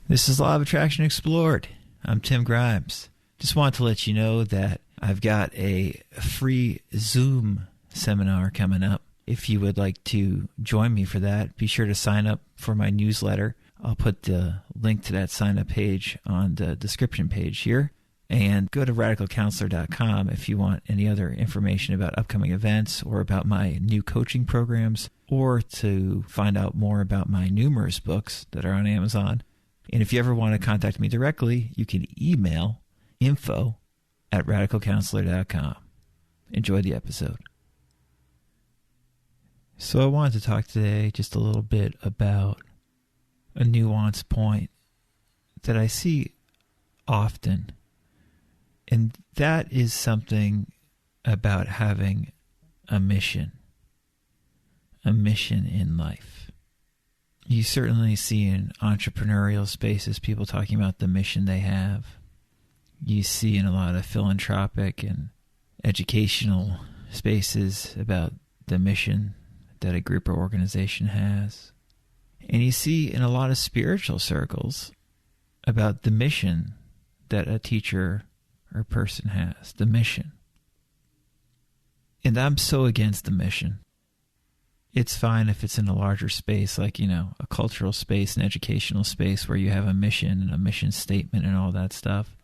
This is Law of Attraction Explored. I'm Tim Grimes. Just want to let you know that I've got a free Zoom seminar coming up. If you would like to join me for that, be sure to sign up for my newsletter. I'll put the link to that sign-up page on the description page here. And go to radicalcounselor.com if you want any other information about upcoming events or about my new coaching programs, or to find out more about my numerous books that are on Amazon. And if you ever want to contact me directly, you can email info@radicalcounselor.com. Enjoy the episode. So I wanted to talk today just a little bit about a nuanced point that I see often. And that is something about having a mission in life. You certainly see in entrepreneurial spaces people talking about the mission they have. You see in a lot of philanthropic and educational spaces about the mission that a group or organization has. And you see in a lot of spiritual circles about the mission that a teacher or person has, the mission. And I'm so against the mission. It's fine if it's in a larger space, like, a cultural space, an educational space where you have a mission and a mission statement and all that stuff.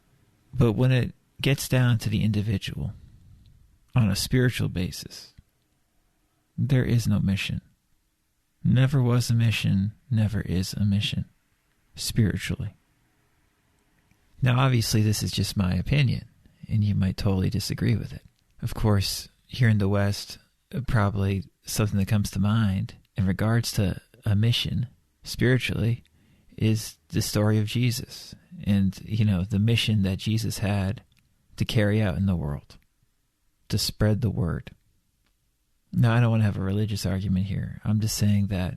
But when it gets down to the individual on a spiritual basis, there is no mission. Never was a mission, never is a mission, spiritually. Now, obviously, this is just my opinion, and you might totally disagree with it. Of course, here in the West, probably something that comes to mind in regards to a mission, spiritually, is the story of Jesus and, the mission that Jesus had to carry out in the world, to spread the word. Now, I don't want to have a religious argument here. I'm just saying that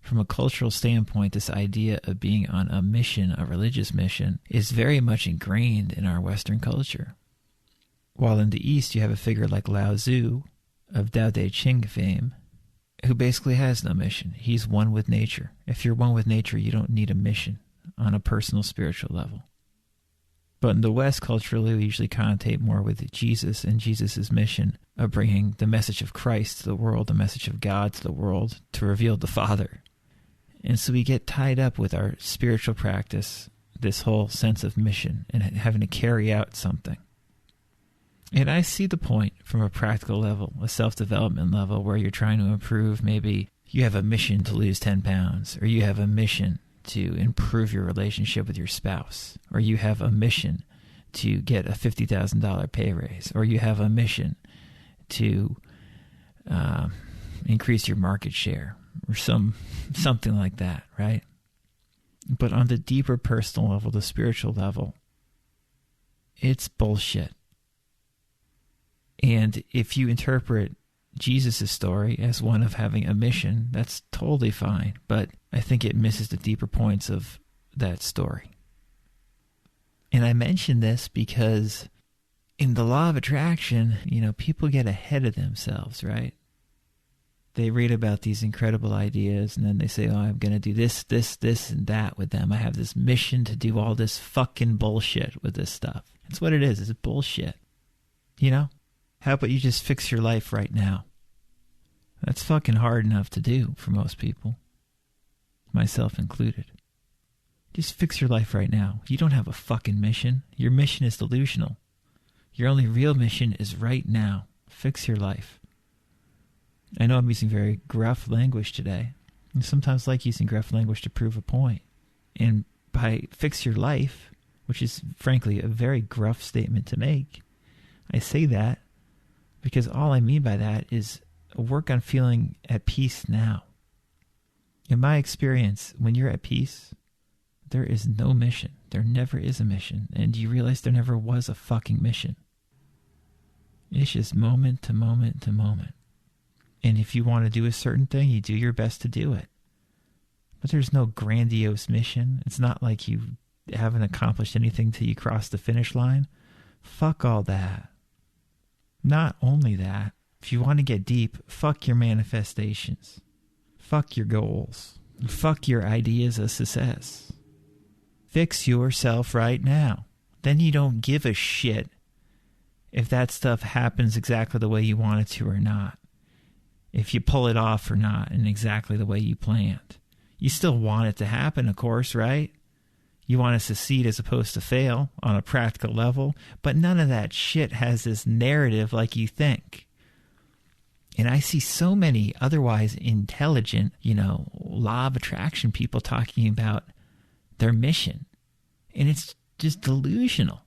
from a cultural standpoint, this idea of being on a mission, a religious mission, is very much ingrained in our Western culture. While in the East, you have a figure like Lao Tzu, of Tao Te Ching fame, who basically has no mission. He's one with nature. If you're one with nature, you don't need a mission on a personal spiritual level. But in the West, culturally, we usually connotate more with Jesus and Jesus' mission of bringing the message of Christ to the world, the message of God to the world, to reveal the Father. And so we get tied up with our spiritual practice, this whole sense of mission and having to carry out something. And I see the point from a practical level, a self-development level, where you're trying to improve. Maybe you have a mission to lose 10 pounds, or you have a mission to improve your relationship with your spouse, or you have a mission to get a $50,000 pay raise, or you have a mission to increase your market share, or something like that, right? But on the deeper personal level, the spiritual level, it's bullshit. And if you interpret Jesus' story as one of having a mission, that's totally fine. But I think it misses the deeper points of that story. And I mention this because in the law of attraction, people get ahead of themselves, right? They read about these incredible ideas and then they say, I'm going to do this, and that with them. I have this mission to do all this fucking bullshit with this stuff. That's what it is. It's bullshit. How about you just fix your life right now? That's fucking hard enough to do for most people, myself included. Just fix your life right now. You don't have a fucking mission. Your mission is delusional. Your only real mission is right now. Fix your life. I know I'm using very gruff language today. I sometimes like using gruff language to prove a point. And by fix your life, which is frankly a very gruff statement to make, I say that because all I mean by that is work on feeling at peace now. In my experience, when you're at peace, there is no mission. There never is a mission. And you realize there never was a fucking mission. It's just moment to moment to moment. And if you want to do a certain thing, you do your best to do it. But there's no grandiose mission. It's not like you haven't accomplished anything till you cross the finish line. Fuck all that. Not only that, if you want to get deep, fuck your manifestations. Fuck your goals. Fuck your ideas of success. fix yourself right now. Then you don't give a shit if that stuff happens exactly the way you want it to or not. If you pull it off or not in exactly the way you planned. You still want it to happen, of course, right? You want to succeed as opposed to fail on a practical level, but none of that shit has this narrative like you think. And I see so many otherwise intelligent, law of attraction people talking about their mission. And it's just delusional.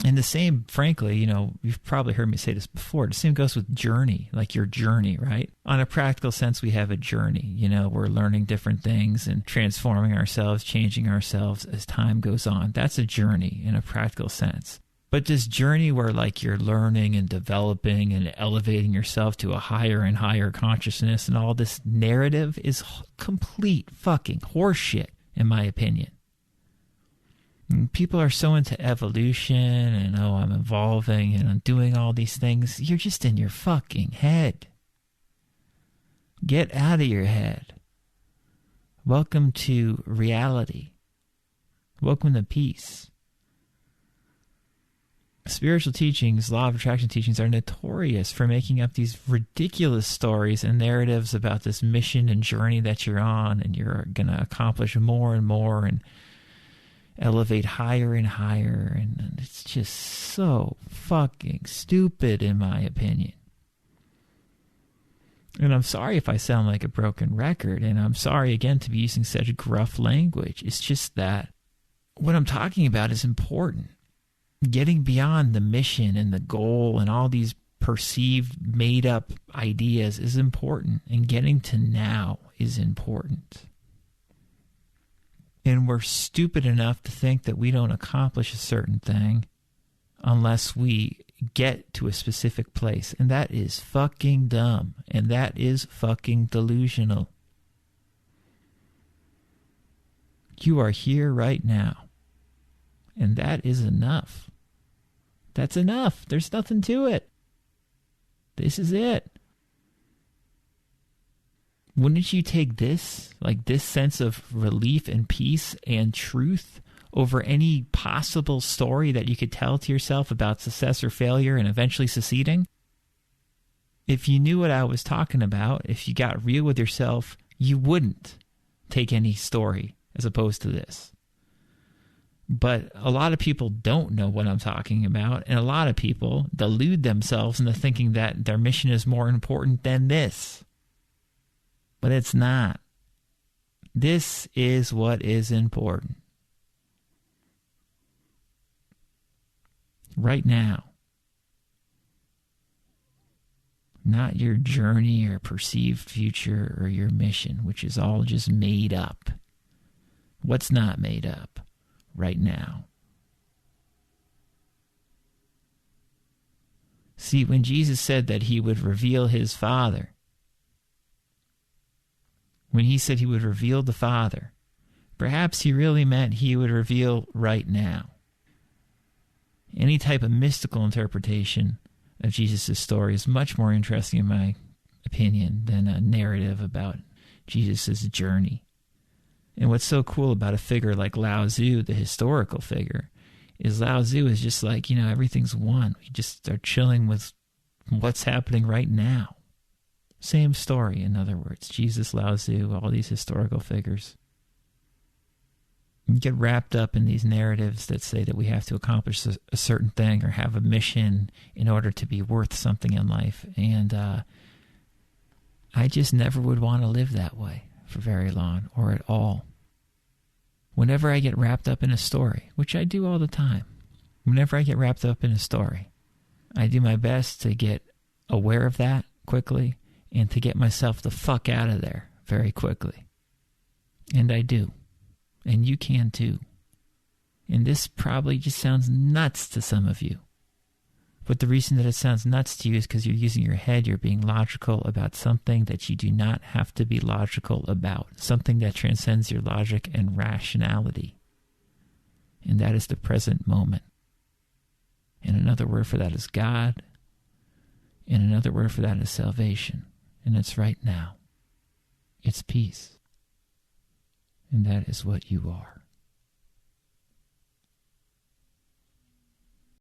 And the same, frankly, you've probably heard me say this before. The same goes with journey, like your journey, right? On a practical sense, we have a journey. We're learning different things and transforming ourselves, changing ourselves as time goes on. That's a journey in a practical sense. But this journey where you're learning and developing and elevating yourself to a higher and higher consciousness and all this narrative is complete fucking horseshit, in my opinion. People are so into evolution and, I'm evolving and I'm doing all these things. You're just in your fucking head. Get out of your head. Welcome to reality. Welcome to peace. Spiritual teachings, law of attraction teachings are notorious for making up these ridiculous stories and narratives about this mission and journey that you're on, and you're going to accomplish more and more and elevate higher and higher, and it's just so fucking stupid in my opinion. And I'm sorry if I sound like a broken record, and I'm sorry again to be using such gruff language. It's just that what I'm talking about is important. Getting beyond the mission and the goal and all these perceived made up ideas is important, and getting to now is important. And we're stupid enough to think that we don't accomplish a certain thing unless we get to a specific place. And that is fucking dumb. And that is fucking delusional. You are here right now. And that is enough. That's enough. There's nothing to it. This is it. Wouldn't you take this sense of relief and peace and truth over any possible story that you could tell to yourself about success or failure and eventually succeeding? If you knew what I was talking about, if you got real with yourself, you wouldn't take any story as opposed to this. But a lot of people don't know what I'm talking about, and a lot of people delude themselves into thinking that their mission is more important than this. But it's not. This is what is important. Right now. Not your journey or perceived future or your mission, which is all just made up. What's not made up? Right now. See, when Jesus said that he would reveal his Father, when he said he would reveal the Father, perhaps he really meant he would reveal right now. Any type of mystical interpretation of Jesus' story is much more interesting, in my opinion, than a narrative about Jesus' journey. And what's so cool about a figure like Lao Tzu, the historical figure, is Lao Tzu is just like, everything's one. We just are chilling with what's happening right now. Same story, in other words. Jesus, Lao Tzu, all these historical figures. You get wrapped up in these narratives that say that we have to accomplish a certain thing or have a mission in order to be worth something in life. And I just never would want to live that way for very long or at all. Whenever I get wrapped up in a story, which I do all the time, whenever I get wrapped up in a story, I do my best to get aware of that quickly and to get myself the fuck out of there very quickly. And I do. And you can too. And this probably just sounds nuts to some of you. But the reason that it sounds nuts to you is because you're using your head. You're being logical about something that you do not have to be logical about. Something that transcends your logic and rationality. And that is the present moment. And another word for that is God. And another word for that is salvation. And it's right now. It's peace. And that is what you are.